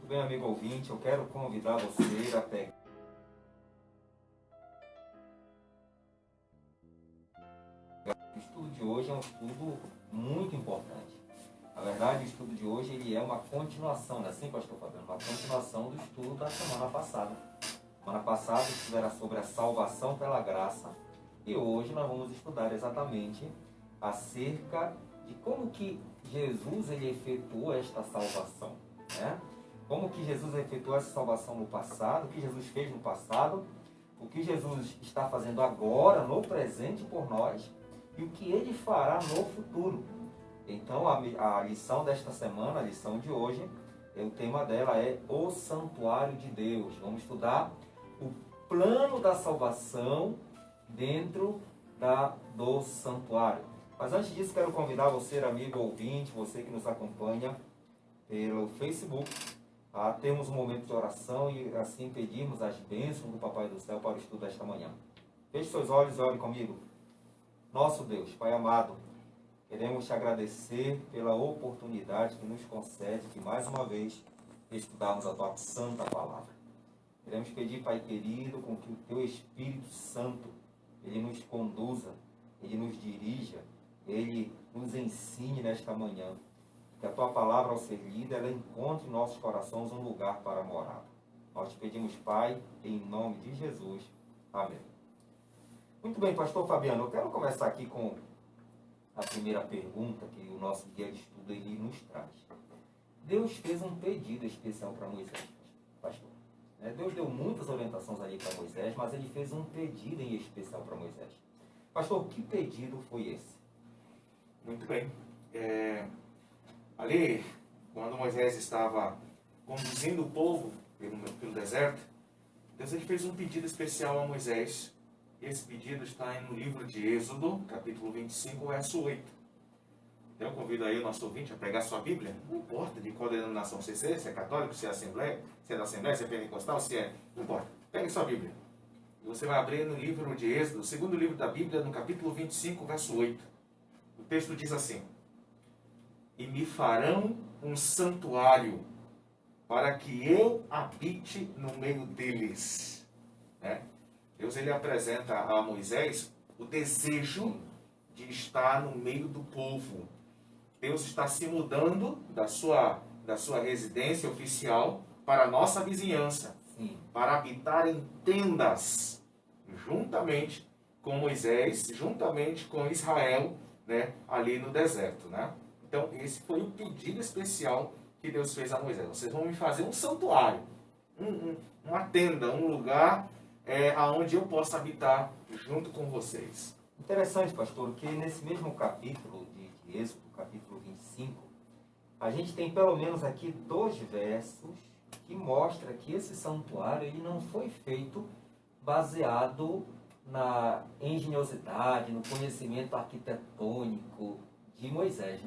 bem, amigo ouvinte, eu quero convidar você a pegar. O estudo de hoje é um estudo muito importante. Na verdade, o estudo de hoje ele é uma continuação, não é assim, pastor Fabiano? Uma continuação do estudo da semana passada. Semana passada o estudo era sobre a salvação pela graça e hoje nós vamos estudar exatamente acerca de como que Jesus ele efetuou esta salvação, né? Como que Jesus efetuou essa salvação no passado, o que Jesus fez no passado, o que Jesus está fazendo agora, no presente por nós, e o que Ele fará no futuro. Então, a lição desta semana, a lição de hoje, o tema dela é o Santuário de Deus. Vamos estudar o plano da salvação dentro do santuário. Mas antes disso, quero convidar você, amigo ouvinte, você que nos acompanha pelo Facebook, a termos um momento de oração e assim pedirmos as bênçãos do Papai do Céu para o estudo desta manhã. Feche seus olhos e ore comigo. Nosso Deus, Pai amado, queremos te agradecer pela oportunidade que nos concede de mais uma vez estudarmos a tua santa palavra. Queremos pedir, Pai querido, com que o teu Espírito Santo, ele nos conduza, ele nos dirija, ele nos ensine nesta manhã. Que a tua palavra, ao ser lida, ela encontre em nossos corações um lugar para morar. Nós te pedimos, Pai, em nome de Jesus. Amém. Muito bem, pastor Fabiano, eu quero começar aqui com a primeira pergunta que o nosso guia de estudo ele nos traz. Deus fez um pedido especial para Moisés, pastor. Deus deu muitas orientações ali para Moisés, mas ele fez um pedido em especial para Moisés. Pastor, que pedido foi esse? Muito bem. Ali, quando Moisés estava conduzindo o povo pelo deserto, Deus ele fez um pedido especial a Moisés. Esse pedido está no livro de Êxodo, capítulo 25, verso 8. Então, eu convido aí o nosso ouvinte a pegar sua Bíblia. Não importa de qual denominação você seja, se é católico, se é assembleia, se é da Assembleia, se é pentecostal, não importa. Pegue sua Bíblia. E você vai abrir no livro de Êxodo, o segundo livro da Bíblia, no capítulo 25, verso 8. O texto diz assim: E me farão um santuário, para que eu habite no meio deles. Deus ele apresenta a Moisés o desejo de estar no meio do povo. Deus está se mudando da sua residência oficial para a nossa vizinhança, para habitar em tendas, juntamente com Moisés, juntamente com Israel, ali no deserto. Então, esse foi o pedido especial que Deus fez a Moisés. Vocês vão me fazer um santuário, uma tenda, um lugar aonde eu possa habitar junto com vocês. Interessante, pastor, que nesse mesmo capítulo de Êxodo, capítulo 25, a gente tem pelo menos aqui 2 versos que mostram que esse santuário ele não foi feito baseado na engenhosidade, no conhecimento arquitetônico de Moisés,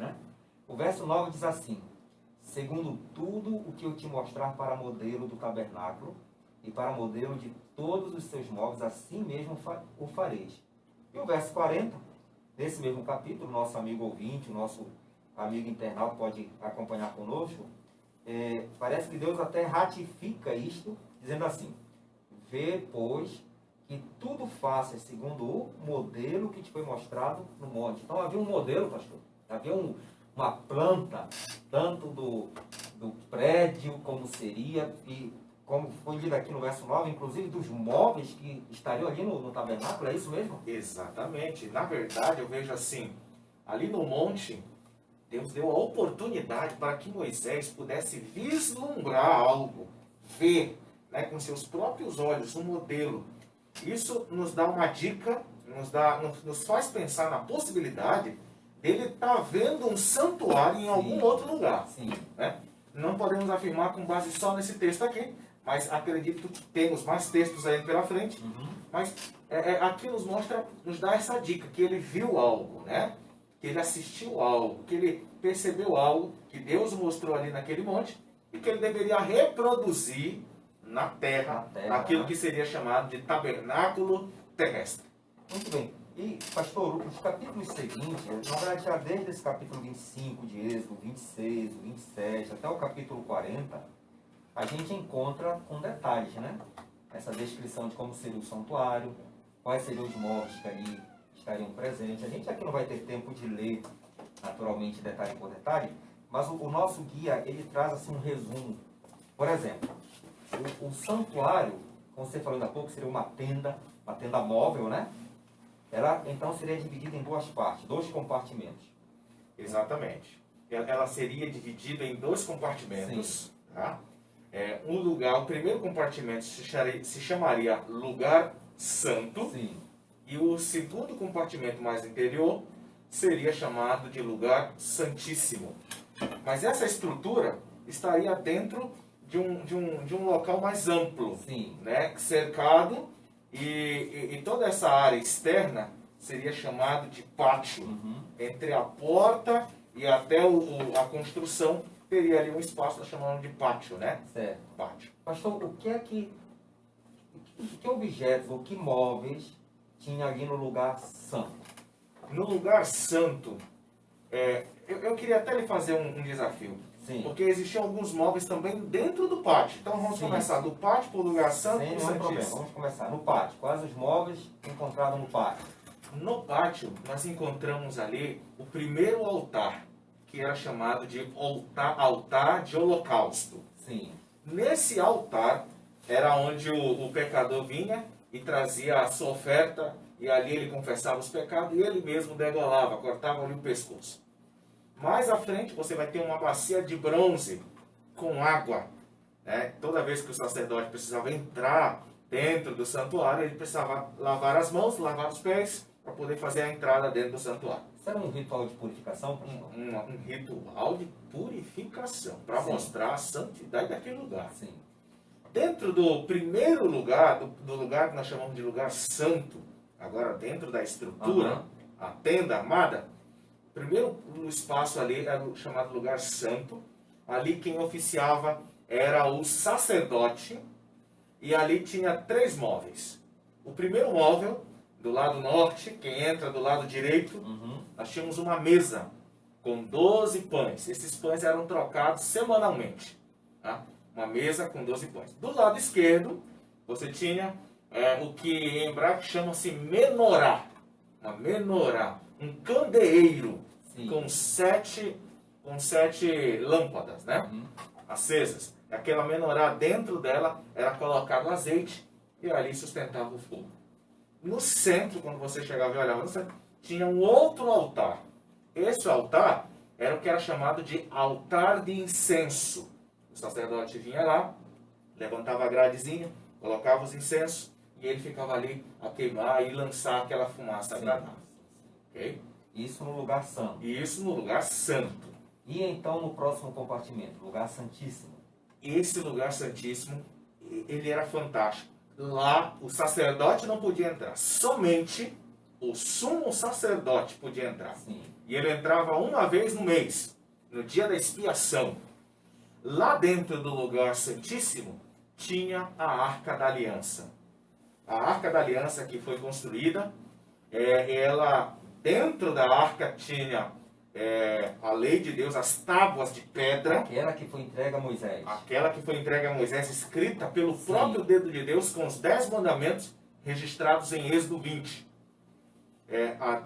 O verso 9 diz assim: segundo tudo o que eu te mostrar para modelo do tabernáculo e para modelo de todos os seus móveis, assim mesmo o fareis. E o verso 40, desse mesmo capítulo, nosso amigo ouvinte, o nosso amigo internauta pode acompanhar conosco, parece que Deus até ratifica isto, dizendo assim: vê, pois, que tudo faças segundo o modelo que te foi mostrado no monte. Então havia um modelo, pastor, havia uma planta, tanto do prédio como seria, e como foi lido aqui no verso 9, inclusive dos móveis que estariam ali no tabernáculo, é isso mesmo? Exatamente. Na verdade, eu vejo assim, ali no monte, Deus deu a oportunidade para que Moisés pudesse vislumbrar algo, ver, com seus próprios olhos, um modelo. Isso nos dá uma dica, nos faz pensar na possibilidade dele estar vendo um santuário em algum outro lugar. Sim. Não podemos afirmar com base só nesse texto aqui, mas acredito que temos mais textos aí pela frente. Mas aqui nos dá essa dica, que ele viu algo, que ele assistiu algo, que ele percebeu algo, que Deus mostrou ali naquele monte, e que ele deveria reproduzir na terra aquilo que seria chamado de tabernáculo terrestre. Muito bem. E, pastor, os capítulos seguintes, na verdade, já desde esse capítulo 25 de Êxodo, 26, 27, até o capítulo 40, a gente encontra com detalhes, né? Essa descrição de como seria o santuário, quais seriam os móveis que ali estariam presentes. A gente aqui não vai ter tempo de ler, naturalmente, detalhe por detalhe, mas o nosso guia, ele traz assim um resumo. Por exemplo, o santuário, como você falou ainda há pouco, seria uma tenda móvel, né? Ela, então, seria dividida em duas partes, dois compartimentos. Exatamente. Ela seria dividida em dois compartimentos. Tá? O primeiro compartimento se chamaria lugar santo. Sim. E o segundo compartimento mais interior seria chamado de lugar santíssimo. Mas essa estrutura estaria dentro de um local mais amplo, Sim. né? Cercado, e toda essa área externa seria chamado de pátio. Entre a porta e até a construção teria ali um espaço, nós chamamos de pátio, né? Certo. Pátio. Pastor, o que objetos ou que móveis tinha ali no lugar santo? No lugar santo, eu queria até lhe fazer um desafio. Sim. Porque existiam alguns móveis também dentro do pátio. Então vamos começar do pátio para o lugar santo. Sem nenhum problema. Vamos começar no pátio. Quais os móveis encontrados no pátio? No pátio, nós encontramos ali o primeiro altar, que era chamado de altar de holocausto. Sim. Nesse altar era onde o pecador vinha e trazia a sua oferta, e ali ele confessava os pecados e ele mesmo degolava, cortava ali o pescoço. Mais à frente você vai ter uma bacia de bronze com água. Né? Toda vez que o sacerdote precisava entrar dentro do santuário, ele precisava lavar as mãos, lavar os pés, para poder fazer a entrada dentro do santuário. Isso era um ritual de purificação, pastor? Um ritual de purificação, para mostrar a santidade daquele lugar. Sim. Dentro do primeiro lugar, do lugar que nós chamamos de lugar santo, agora dentro da estrutura, a tenda armada, primeiro o espaço ali era o chamado lugar santo. Ali quem oficiava era o sacerdote, e ali tinha 3 móveis. O primeiro móvel, do lado norte, quem entra do lado direito, nós tínhamos uma mesa com 12 pães. Esses pães eram trocados semanalmente. Tá? Uma mesa com 12 pães. Do lado esquerdo, você tinha o que em hebraico chama-se menorá. Uma menorá, um candeeiro. Sim. com sete lâmpadas, né? Acesas. Aquela menorá, dentro dela era colocado azeite e ali sustentava o fogo. No centro, quando você chegava e olhava no centro, tinha um outro altar. Esse altar era o que era chamado de altar de incenso. O sacerdote vinha lá, levantava a gradezinha, colocava os incensos e ele ficava ali a queimar e lançar aquela fumaça agradável. Ok? Isso no lugar santo. Isso no lugar santo. E então no próximo compartimento, lugar santíssimo. Esse lugar santíssimo, ele era fantástico. Lá o sacerdote não podia entrar. Somente o sumo sacerdote podia entrar. Sim. E ele entrava uma vez no mês, no dia da expiação. Lá dentro do lugar santíssimo tinha a Arca da Aliança. A Arca da Aliança que foi construída, ela... Dentro da arca tinha a lei de Deus, as tábuas de pedra. Aquela que foi entregue a Moisés. Aquela que foi entregue a Moisés, escrita pelo próprio dedo de Deus, com os 10 mandamentos registrados em Êxodo 20.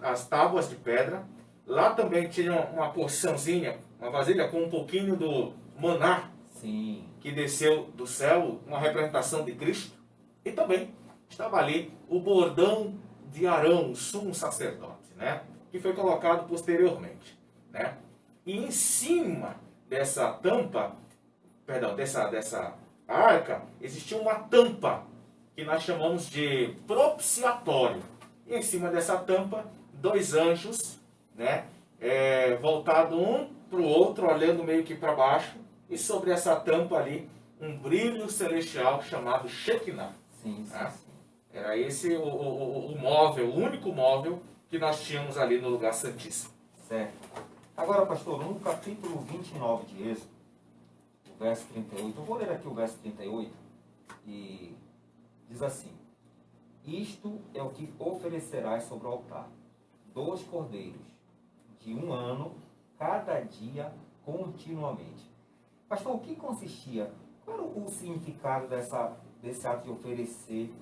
As tábuas de pedra. Lá também tinha uma porçãozinha, uma vasilha com um pouquinho do maná. Sim. Que desceu do céu, uma representação de Cristo. E também estava ali o bordão de Arão, o sumo sacerdote, né? Que foi colocado posteriormente, né? E em cima dessa tampa, dessa arca, existia uma tampa que nós chamamos de propiciatório. E em cima dessa tampa, 2 anjos, né? Voltado um para o outro, olhando meio que para baixo, e sobre essa tampa ali, um brilho celestial chamado Shekinah. Sim, sim, Tá? sim. Era esse o móvel, o único móvel que nós tínhamos ali no lugar santíssimo. Certo. Agora, pastor, no capítulo 29 de Êxodo, o verso 38, eu vou ler aqui o verso 38, e diz assim: Isto é o que oferecerás sobre o altar: 2 cordeiros de 1 ano, cada dia, continuamente. Pastor, o que consistia Qual era o significado desse ato de oferecer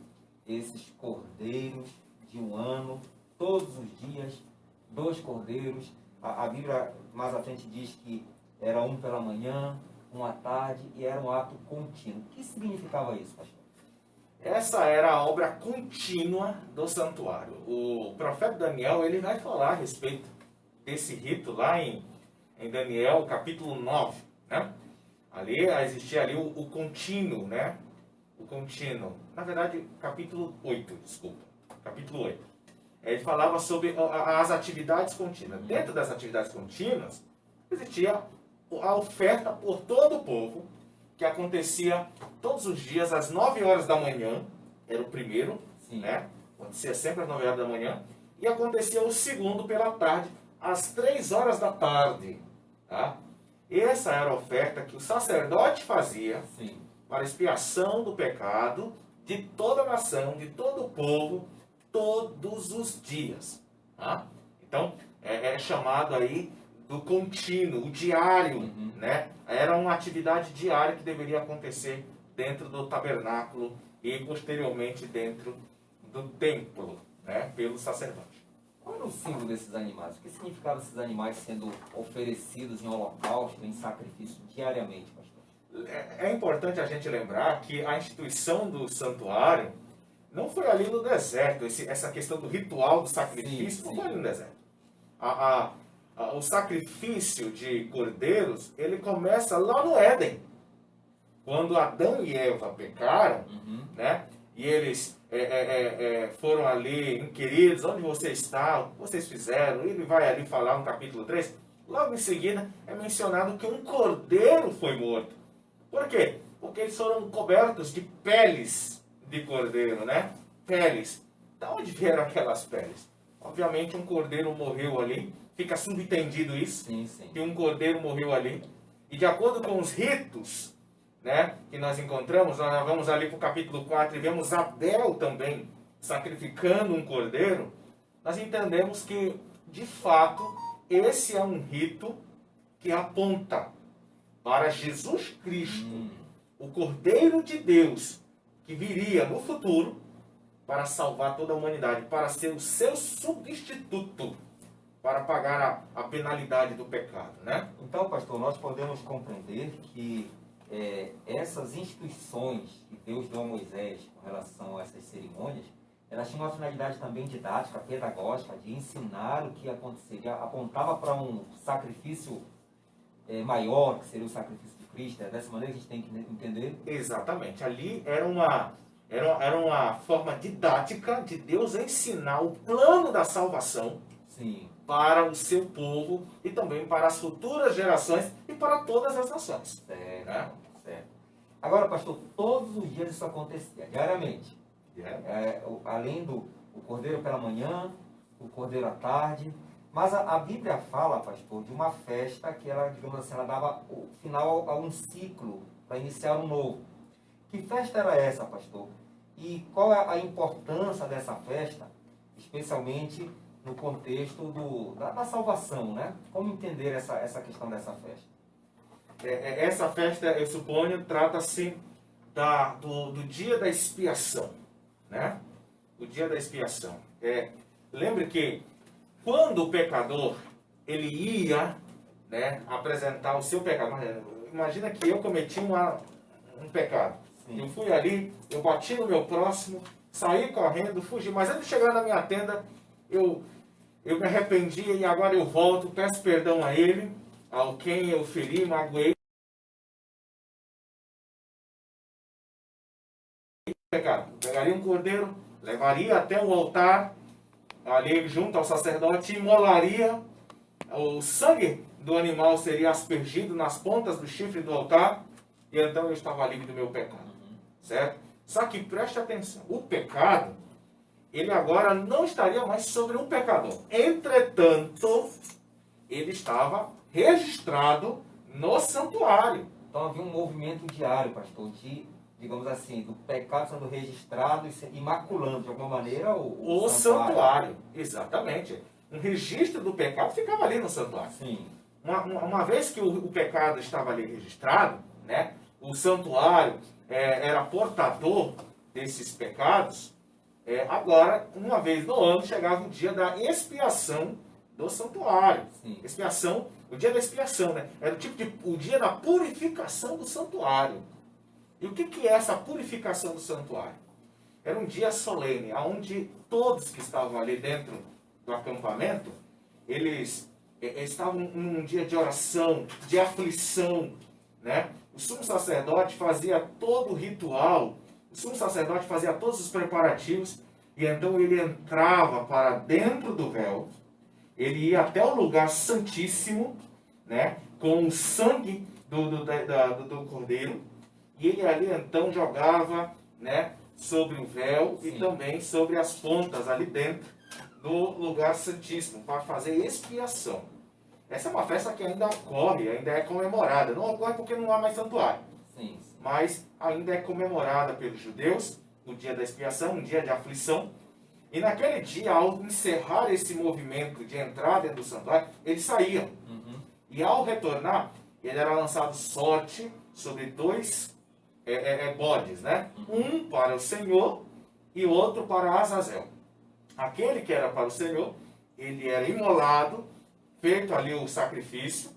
esses cordeiros de um ano, todos os dias, 2 cordeiros? A Bíblia mais à frente diz que era um pela manhã, um à tarde, e era um ato contínuo. O que significava isso, pastor? Essa era a obra contínua do santuário. O profeta Daniel, ele vai falar a respeito desse rito lá em Daniel, capítulo 9, né? Ali existia ali o contínuo, né? O contínuo. Na verdade, capítulo 8, desculpa. Capítulo 8. Ele falava sobre as atividades contínuas. Dentro das atividades contínuas, existia a oferta por todo o povo, que acontecia todos os dias às 9 horas da manhã, era o primeiro, Sim. né? Acontecia sempre às 9 horas da manhã, e acontecia o segundo pela tarde, às 3 horas da tarde. Tá? Essa era a oferta que o sacerdote fazia Sim. para expiação do pecado de toda a nação, de todo o povo, todos os dias. Tá? Então, é chamado aí do contínuo, o diário, né? Era uma atividade diária que deveria acontecer dentro do tabernáculo e posteriormente dentro do templo, né? Pelo sacerdote. Qual era o símbolo desses animais? O que significava esses animais sendo oferecidos em holocausto, em sacrifício diariamente, pastor? É importante a gente lembrar que a instituição do santuário não foi ali no deserto. Essa questão do ritual do sacrifício não foi ali no deserto. O sacrifício de cordeiros, ele começa lá no Éden. Quando Adão e Eva pecaram, né? E eles foram ali inquiridos, onde você está, o que vocês fizeram? Ele vai ali falar no capítulo 3. Logo em seguida é mencionado que um cordeiro foi morto. Por quê? Porque eles foram cobertos de peles de cordeiro, né? Peles. De onde vieram aquelas peles? Obviamente um cordeiro morreu ali. Fica subentendido isso, Sim, sim. que um cordeiro morreu ali. E de acordo com os ritos, né, que nós encontramos, nós vamos ali para o capítulo 4 e vemos Abel também sacrificando um cordeiro, nós entendemos que, de fato, esse é um rito que aponta para Jesus Cristo, o Cordeiro de Deus, que viria no futuro para salvar toda a humanidade, para ser o seu substituto, para pagar a penalidade do pecado, né? Então, pastor, nós podemos compreender que essas instituições que Deus deu a Moisés com relação a essas cerimônias, elas tinham uma finalidade também didática, pedagógica, de ensinar o que aconteceria, apontava para um sacrifício maior, que seria o sacrifício de Cristo. É dessa maneira que a gente tem que entender? Exatamente. Ali era uma forma didática de Deus ensinar o plano da salvação. Sim. Para o seu povo e também para as futuras gerações e para todas as nações. Certo, né? Certo. Agora, pastor, todos os dias isso acontecia, diariamente. Além do cordeiro pela manhã, o cordeiro à tarde. Mas a Bíblia fala, pastor, de uma festa que ela, digamos assim, ela dava o final a um ciclo para iniciar um novo. Que festa era essa, pastor? E qual é a importância dessa festa, especialmente no contexto da salvação, né? Como entender essa questão dessa festa? Essa festa, eu suponho, trata-se do dia da expiação, né? O dia da expiação. Lembre que quando o pecador ele ia, né, apresentar o seu pecado, imagina que eu cometi um pecado. Sim. Eu fui ali, eu bati no meu próximo, saí correndo, fugi, mas antes de chegar na minha tenda, eu me arrependi e agora eu volto, peço perdão a ele, ao quem eu feri, magoei. Pegaria um cordeiro, levaria até o altar, ali junto ao sacerdote, imolaria. O sangue do animal seria aspergido nas pontas do chifre do altar, e então eu estava livre do meu pecado. Certo? Só que preste atenção, o pecado, ele agora não estaria mais sobre um pecador. Entretanto, ele estava registrado no santuário. Então havia um movimento diário, pastor, de, digamos assim, do pecado sendo registrado e maculando de alguma maneira o santuário. Exatamente. Um registro do pecado ficava ali no santuário. Sim. Uma vez que o pecado estava ali registrado, né, o santuário era portador desses pecados, agora, uma vez no ano, chegava o dia da expiação do santuário. Sim. Expiação, o dia da expiação, né? Era o dia da purificação do santuário. E o que é essa purificação do santuário? Era um dia solene, onde todos que estavam ali dentro do acampamento, eles estavam num dia de oração, de aflição, né? O sumo sacerdote fazia todo o ritual, o sumo sacerdote fazia todos os preparativos, e então ele entrava para dentro do véu, ele ia até o lugar santíssimo, né? Com o sangue do cordeiro, e ele ali então jogava, né? Sobre o véu. Sim. E também sobre as pontas ali dentro do lugar santíssimo, para fazer expiação. Essa é uma festa que ainda ocorre, ainda é comemorada. Não ocorre porque não há mais santuário. Sim. Mas ainda é comemorada pelos judeus, no dia da expiação, um dia de aflição. E naquele dia, ao encerrar esse movimento de entrar dentro do santuário, eles saíam. Uhum. E ao retornar, ele era lançado sorte sobre dois bodes, né? Um para o Senhor e outro para Azazel. Aquele que era para o Senhor, ele era imolado, feito ali o sacrifício,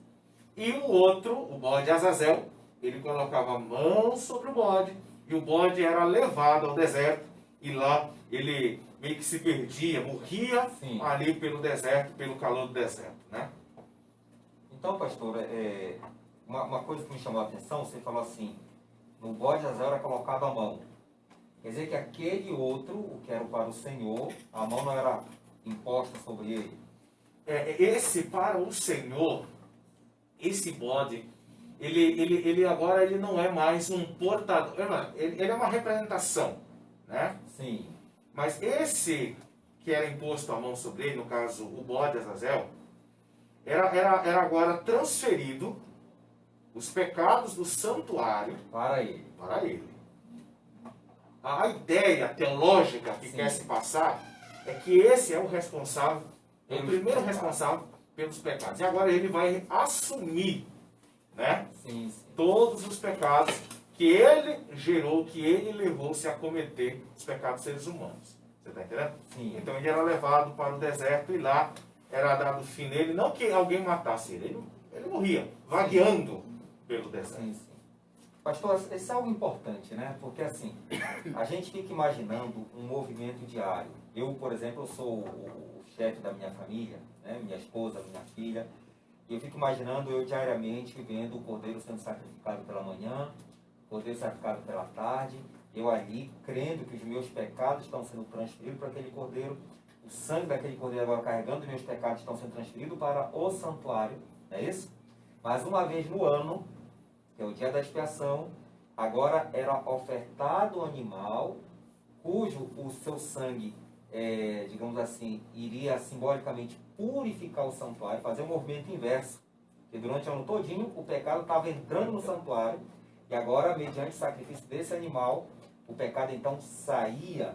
e o outro, o bode Azazel, ele colocava a mão sobre o bode, e o bode era levado ao deserto, e lá ele meio que se perdia, morria. Sim. Ali pelo deserto, pelo calor do deserto, né? Então, pastor, uma coisa que me chamou a atenção, você falou assim, no bode Azazel era colocado a mão. Quer dizer que aquele outro, o que era para o Senhor, a mão não era imposta sobre ele. Esse para o Senhor, esse bode, ele agora ele não é mais um portador, ele é uma representação, né? Sim. Mas esse que era imposto a mão sobre ele, no caso o bode Azazel, era agora transferido os pecados do santuário para ele. Para ele. A ideia teológica que quer se passar é que esse é o responsável, o primeiro responsável pelos pecados. E agora ele vai assumir, né? Sim. Todos os pecados que ele gerou, que ele levou-se a cometer os pecados dos seres humanos. Você está entendendo? Sim. Então ele era levado para o deserto e lá era dado fim nele. Não que alguém matasse ele morria, vagueando pelo deserto. Sim. Pastor, isso é algo importante, né? Porque assim, a gente fica imaginando um movimento diário. Eu, por exemplo, eu sou o chefe da minha família, né? Minha esposa, minha filha. E eu fico imaginando eu diariamente vendo o cordeiro sendo sacrificado pela manhã, o cordeiro sacrificado pela tarde, eu ali crendo que os meus pecados estão sendo transferidos para aquele cordeiro, o sangue daquele cordeiro agora carregando os meus pecados estão sendo transferidos para o santuário, não é isso? Mas uma vez no ano, que é o dia da expiação, agora era ofertado um animal cujo o seu sangue, digamos assim, iria simbolicamente purificar o santuário, fazer um movimento inverso. Porque durante o ano todinho o pecado estava entrando no santuário e agora, mediante o sacrifício desse animal, o pecado então saía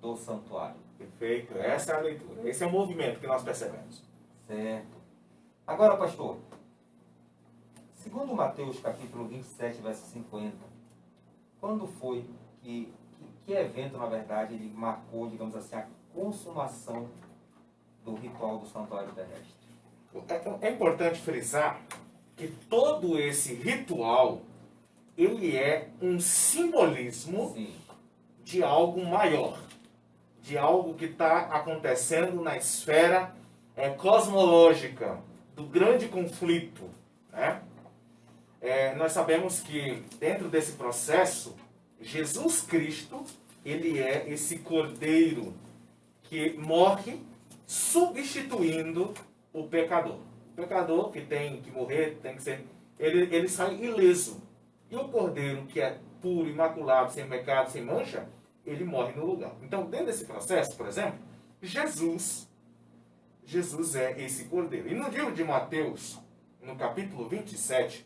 do santuário. Perfeito, essa é a leitura, esse é o movimento que nós percebemos. Certo. Agora, pastor, segundo Mateus capítulo 27, verso 50, quando foi que evento, na verdade, ele marcou, digamos assim, a consumação do ritual do santuário terrestre? É importante frisar que todo esse ritual, ele é um simbolismo. Sim. De algo maior, de algo que está acontecendo na esfera cosmológica, do grande conflito, né? Nós sabemos que dentro desse processo, Jesus Cristo, ele é esse cordeiro que morre substituindo o pecador. O pecador que tem que morrer, tem que ser, ele sai ileso. E o cordeiro que é puro, imaculado, sem pecado, sem mancha, ele morre no lugar. Então, dentro desse processo, por exemplo, Jesus é esse cordeiro. E no livro de Mateus, no capítulo 27,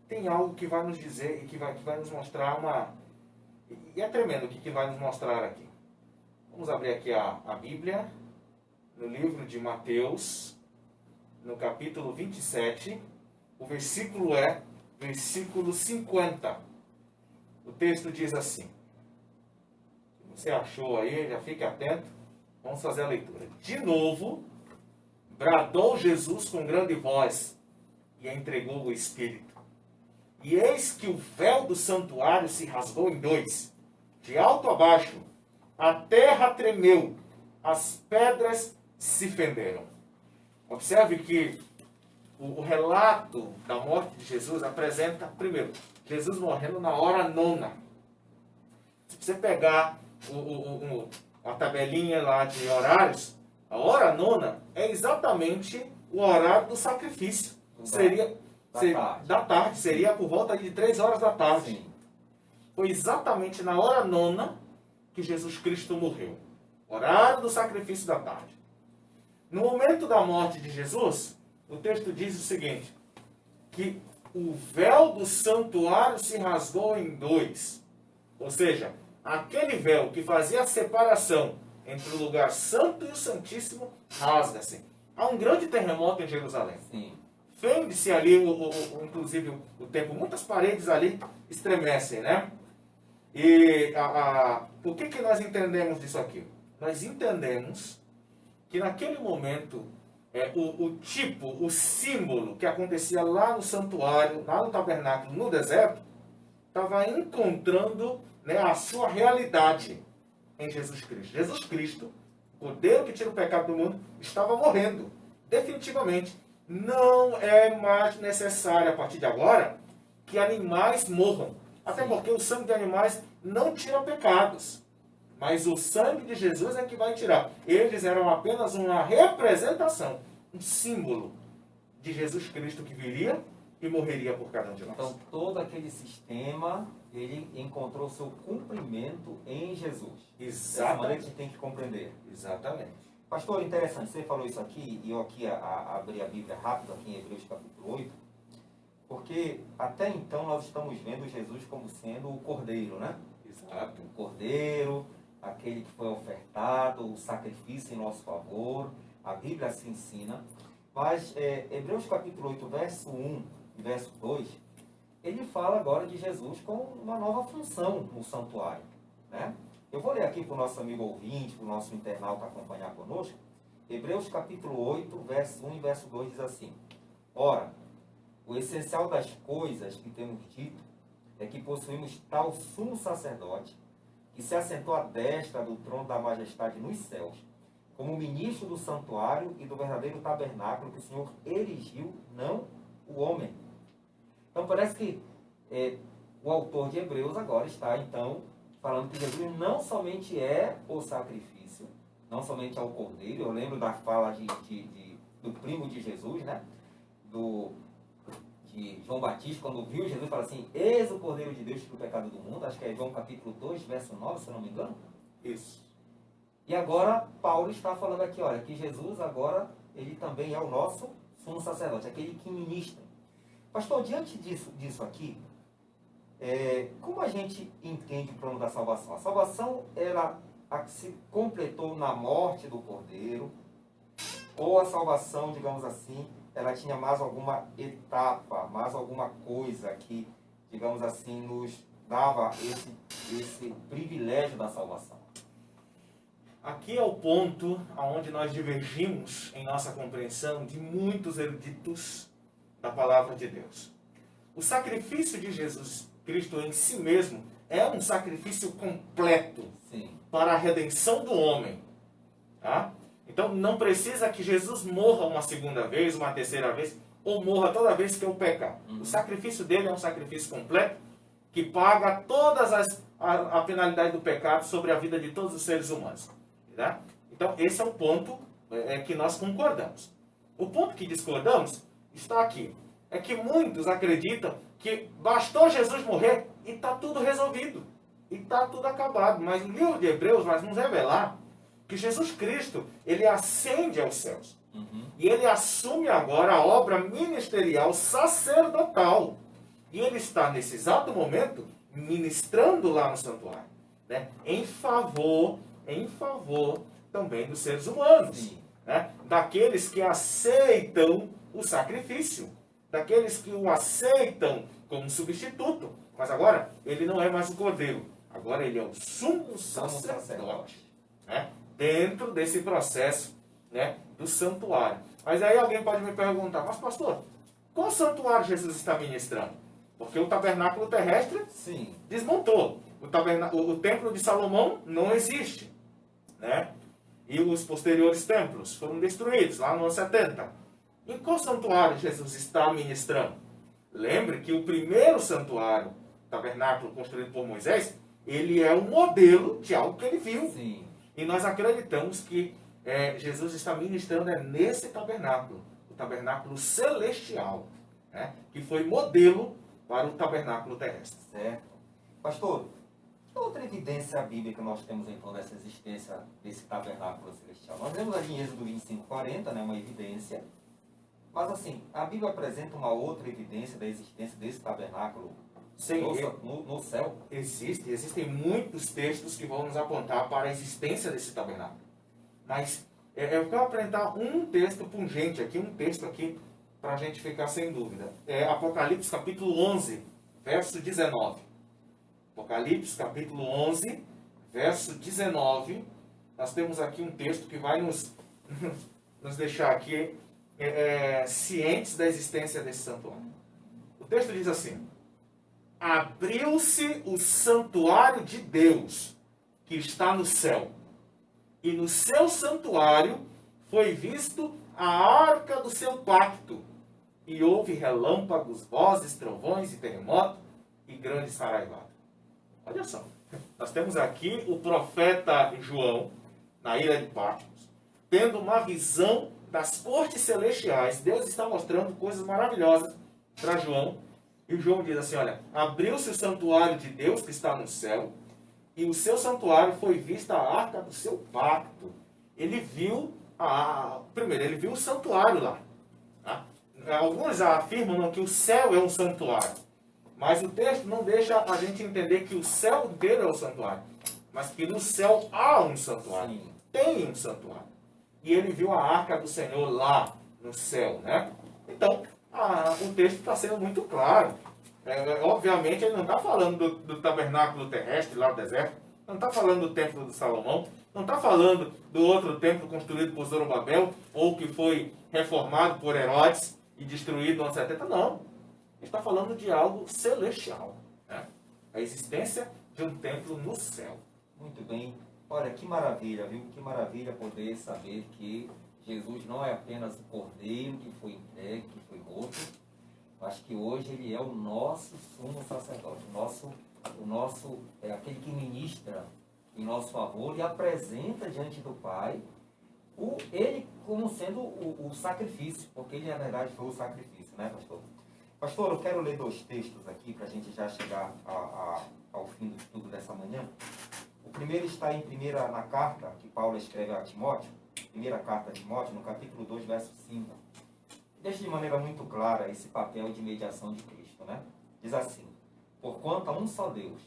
tem algo que vai nos dizer e que vai nos mostrar uma... E é tremendo o que vai nos mostrar aqui. Vamos abrir aqui a Bíblia, no livro de Mateus, no capítulo 27, o versículo versículo 50. O texto diz assim. Se você achou aí, já fique atento. Vamos fazer a leitura. De novo, bradou Jesus com grande voz e entregou o Espírito. E eis que o véu do santuário se rasgou em dois, de alto a baixo. A terra tremeu, as pedras se fenderam. Observe que o relato da morte de Jesus apresenta, primeiro, Jesus morrendo na hora nona. Se você pegar a tabelinha lá de horários, a hora nona é exatamente o horário do sacrifício. Da tarde, seria por volta de 3 horas da tarde. Sim. Foi exatamente na hora nona que Jesus Cristo morreu. Horário do sacrifício da tarde. No momento da morte de Jesus, o texto diz o seguinte, que o véu do santuário se rasgou em dois. Ou seja, aquele véu que fazia a separação entre o lugar santo e o santíssimo rasga-se. Há um grande terremoto em Jerusalém. Sim. Fende-se ali, inclusive o templo, muitas paredes ali estremecem, né? E por que nós entendemos disso aqui? Nós entendemos que naquele momento, o símbolo que acontecia lá no santuário, lá no tabernáculo, no deserto, estava encontrando, né, a sua realidade em Jesus Cristo. Jesus Cristo, o Cordeiro que tira o pecado do mundo, estava morrendo, definitivamente. Não é mais necessário, a partir de agora, que animais morram. Até porque o sangue de animais não tira pecados. Mas o sangue de Jesus é que vai tirar. Eles eram apenas uma representação, um símbolo de Jesus Cristo que viria e morreria por cada um de nós. Então, todo aquele sistema, ele encontrou seu cumprimento em Jesus. Exatamente. Dessa maneira que a gente tem que compreender. Exatamente. Pastor, interessante, você falou isso aqui, e eu aqui abri a Bíblia rápido, aqui em Hebreus capítulo 8, porque até então nós estamos vendo Jesus como sendo o Cordeiro, né? Exato. O Cordeiro, aquele que foi ofertado, o sacrifício em nosso favor, a Bíblia assim ensina. Mas Hebreus capítulo 8, verso 1 e verso 2, ele fala agora de Jesus com uma nova função no santuário, né? Eu vou ler aqui para o nosso amigo ouvinte, para o nosso internauta acompanhar conosco. Hebreus capítulo 8, verso 1 e verso 2 diz assim: Ora, o essencial das coisas que temos dito é que possuímos tal sumo sacerdote que se assentou à destra do trono da majestade nos céus, como ministro do santuário e do verdadeiro tabernáculo que o Senhor erigiu, não o homem. Então parece que o autor de Hebreus agora está, então, falando que Jesus não somente é o sacrifício, não somente é o Cordeiro. Eu lembro da fala do primo de Jesus, né? De João Batista, quando viu Jesus, fala assim: eis o Cordeiro de Deus que tira o pecado do mundo. Acho que é João capítulo 2, verso 9, se eu não me engano. Isso. E agora Paulo está falando aqui, olha, que Jesus agora, ele também é o nosso sumo sacerdote, aquele que ministra. Pastor, diante disso aqui, como a gente entende o plano da salvação? A salvação, ela se completou na morte do Cordeiro, ou a salvação, digamos assim, ela tinha mais alguma etapa, mais alguma coisa que, digamos assim, nos dava esse privilégio da salvação? Aqui é o ponto onde nós divergimos em nossa compreensão de muitos eruditos da palavra de Deus. O sacrifício de Jesus Cristo em si mesmo é um sacrifício completo. Sim. Para a redenção do homem. Tá? Então não precisa que Jesus morra uma segunda vez, uma terceira vez, ou morra toda vez que eu pecar. O sacrifício dele é um sacrifício completo que paga todas a penalidade do pecado sobre a vida de todos os seres humanos. Tá? Então esse é o ponto que nós concordamos. O ponto que discordamos está aqui. É que muitos acreditam que bastou Jesus morrer e está tudo resolvido. E está tudo acabado. Mas no livro de Hebreus vai nos revelar que Jesus Cristo, ele ascende aos céus. E ele assume agora a obra ministerial sacerdotal. E ele está, nesse exato momento, ministrando lá no santuário. Né? Em favor também dos seres humanos. Né? Daqueles que aceitam o sacrifício. daqueles que o aceitam como substituto. Mas agora, ele não é mais o cordeiro. Agora ele é o sumo sacerdote. Né? Dentro desse processo, né, do santuário. Mas aí alguém pode me perguntar, mas pastor, qual santuário Jesus está ministrando? Porque o tabernáculo terrestre Sim. desmontou. O templo de Salomão não existe. Né? E os posteriores templos foram destruídos lá no ano 70. Em qual santuário Jesus está ministrando? Lembre que o primeiro santuário, tabernáculo construído por Moisés, ele é um modelo de algo que ele viu. Sim. E nós acreditamos que Jesus está ministrando nesse tabernáculo, o tabernáculo celestial, né? Que foi modelo para o tabernáculo terrestre. Certo. Pastor, que outra evidência bíblica nós temos então dessa existência desse tabernáculo celestial? Nós vemos ali em Êxodo 25:40, né, uma evidência. Mas assim, a Bíblia apresenta uma outra evidência da existência desse tabernáculo Sim, no céu? Existem muitos textos que vão nos apontar para a existência desse tabernáculo. Mas eu quero apresentar um texto pungente aqui, um texto aqui, para a gente ficar sem dúvida. É Apocalipse capítulo 11, verso 19. Apocalipse capítulo 11, verso 19. Nós temos aqui um texto que vai nos deixar aqui cientes da existência desse santuário. O texto diz assim: abriu-se o santuário de Deus, que está no céu, e no seu santuário foi visto a arca do seu pacto, e houve relâmpagos, vozes, trovões e terremoto, e grande saraivada. Olha só, nós temos aqui o profeta João, na ilha de Patmos, tendo uma visão das cortes celestiais. Deus está mostrando coisas maravilhosas para João. E João diz assim, olha, abriu-se o santuário de Deus que está no céu, e o seu santuário foi vista a arca do seu pacto. Ele viu, primeiro, ele viu o santuário lá. Tá? Alguns afirmam que o céu é um santuário, mas o texto não deixa a gente entender que o céu inteiro é o santuário, mas que no céu há um santuário. Sim. Tem um santuário. E ele viu a arca do Senhor lá no céu, né? Então, o texto está sendo muito claro. Obviamente, ele não está falando do tabernáculo terrestre lá no deserto, não está falando do templo de Salomão, não está falando do outro templo construído por Zorobabel, ou que foi reformado por Herodes e destruído no ano 70, não. Ele está falando de algo celestial, né? A existência de um templo no céu. Muito bem. Olha, que maravilha, viu? Que maravilha poder saber que Jesus não é apenas o cordeiro que foi entregue, que foi morto, mas que hoje ele é o nosso sumo sacerdote, o nosso aquele que ministra em nosso favor e apresenta diante do Pai ele como sendo o sacrifício, porque ele na verdade foi o sacrifício, né, pastor? Pastor, eu quero ler 2 textos aqui para a gente já chegar ao fim do estudo dessa manhã. O primeiro está na carta que Paulo escreve a Timóteo, primeira carta a Timóteo, no capítulo 2, verso 5. Deixa de maneira muito clara esse papel de mediação de Cristo, né? Diz assim: porquanto há um só Deus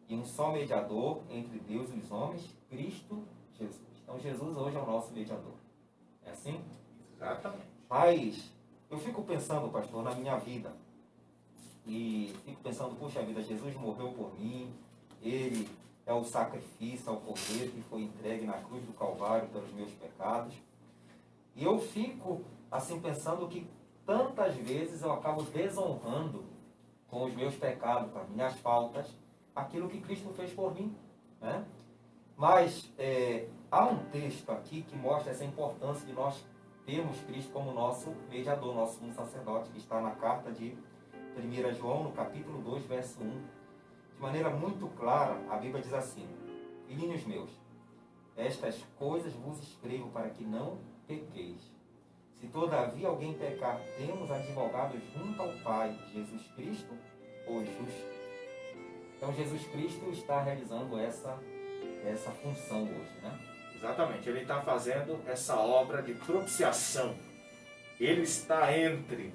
e um só mediador entre Deus e os homens, Cristo Jesus. Então Jesus hoje é o nosso mediador. É assim? Exatamente. Mas eu fico pensando, pastor, na minha vida. E fico pensando, puxa vida, Jesus morreu por mim, ele é o sacrifício, é o cordeiro que foi entregue na cruz do Calvário pelos meus pecados. E eu fico assim pensando que tantas vezes eu acabo desonrando com os meus pecados, com as minhas faltas, aquilo que Cristo fez por mim, né? Mas há um texto aqui que mostra essa importância de nós termos Cristo como nosso mediador, nosso sumo sacerdote, que está na carta de 1 João, no capítulo 2, verso 1. De maneira muito clara, a Bíblia diz assim: filhinhos meus, estas coisas vos escrevo para que não pequeis. Se todavia alguém pecar, temos advogado junto ao Pai, Jesus Cristo, o justo. Então Jesus Cristo está realizando essa função hoje, né? Exatamente, ele está fazendo essa obra de propiciação. Ele está entre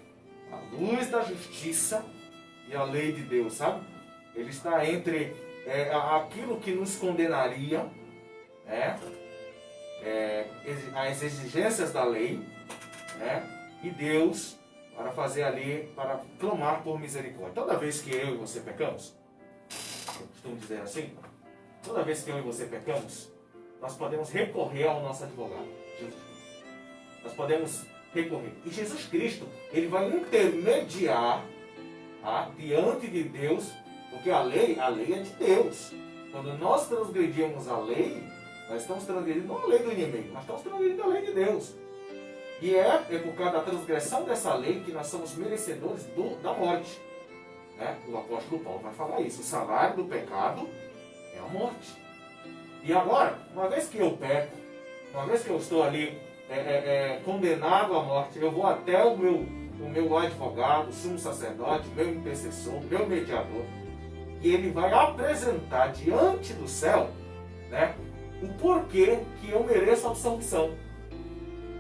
a luz da justiça e a lei de Deus, sabe? Ele está entre aquilo que nos condenaria, né? As exigências da lei, né? E Deus, para fazer ali, para clamar por misericórdia. Toda vez que eu e você pecamos, eu costumo dizer assim, toda vez que eu e você pecamos, nós podemos recorrer ao nosso advogado, Jesus Cristo. Nós podemos recorrer. E Jesus Cristo, ele vai intermediar diante de Deus, porque a lei é de Deus. Quando nós transgredimos a lei, nós estamos transgredindo não a lei do inimigo, nós estamos transgredindo a lei de Deus. E é por causa da transgressão dessa lei que nós somos merecedores da morte. Né? O apóstolo Paulo vai falar isso. O salário do pecado é a morte. E agora, uma vez que eu peco, uma vez que eu estou ali condenado à morte, eu vou até o meu advogado, o sumo sacerdote, meu intercessor, meu mediador, e ele vai apresentar diante do céu, né, o porquê que eu mereço a absolvição.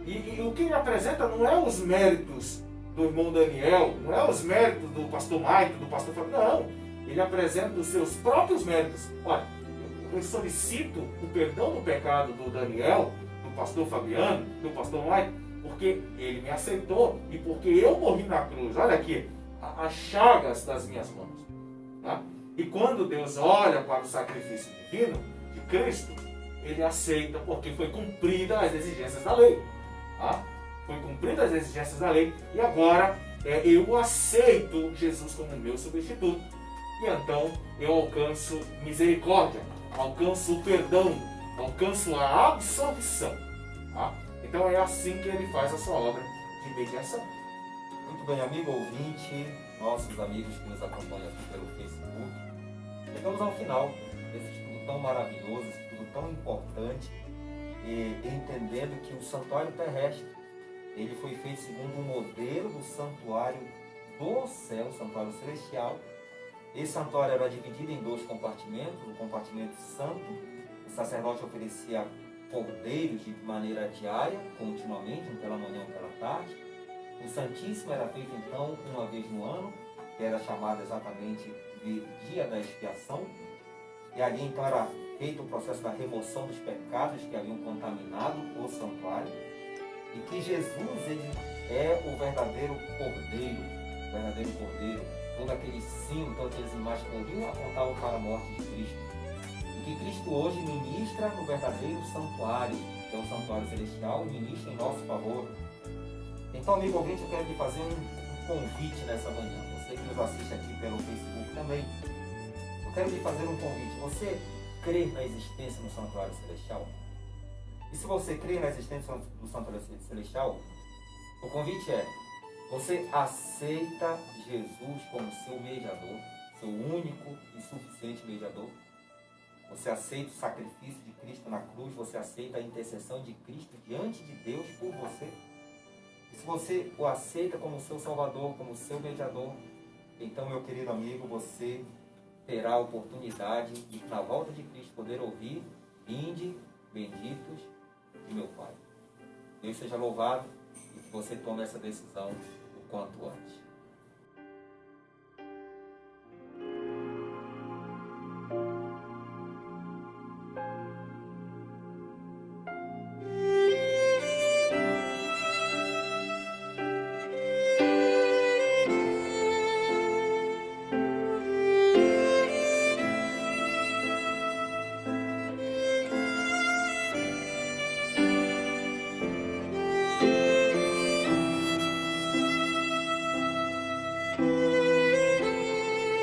E o que ele apresenta não é os méritos do irmão Daniel, não é os méritos do pastor Maito, do pastor Fábio, não. Ele apresenta os seus próprios méritos. Olha, eu solicito o perdão do pecado do Daniel, do pastor Fabiano, do pastor Maito, porque ele me aceitou e porque eu morri na cruz. Olha aqui, as chagas das minhas mãos. Tá? E quando Deus olha para o sacrifício divino de Cristo, ele aceita porque foi cumprida as exigências da lei. Tá? Foi cumprida as exigências da lei e agora eu aceito Jesus como meu substituto. E então eu alcanço misericórdia, alcanço o perdão, alcanço a absolvição. Tá? Então é assim que ele faz a sua obra de mediação. Muito bem, amigo ouvinte, nossos amigos que nos acompanham aqui pelo Facebook. Chegamos ao final desse estudo tão maravilhoso, esse estudo tão importante, e entendendo que o santuário terrestre, ele foi feito segundo o modelo do santuário do céu, o santuário celestial. Esse santuário era dividido em 2 compartimentos. O compartimento santo, o sacerdote oferecia cordeiros de maneira diária, continuamente, um pela manhã, um pela tarde. O Santíssimo era feito então uma vez no ano, que era chamado exatamente de Dia da Expiação. E ali então era feito o processo da remoção dos pecados que haviam contaminado o santuário. E que Jesus, ele é o verdadeiro cordeiro, todo aquele símbolo, todas aquelas imagens que podiam apontavam para a morte de Cristo. E que Cristo hoje ministra no verdadeiro santuário, que é o santuário celestial, e ministra em nosso favor. Então, amigo ouvinte, eu quero lhe fazer um convite nessa manhã. Você que nos assiste aqui pelo Facebook também. Eu quero lhe fazer um convite. Você crê na existência do santuário celestial? E se você crê na existência do santuário celestial, o convite é: você aceita Jesus como seu mediador, seu único e suficiente mediador? Você aceita o sacrifício de Cristo na cruz? Você aceita a intercessão de Cristo diante de Deus por você? E se você o aceita como seu Salvador, como seu mediador, então, meu querido amigo, você terá a oportunidade de, na volta de Cristo, poder ouvir: vinde, benditos de meu Pai. Deus seja louvado e que você tome essa decisão o quanto antes.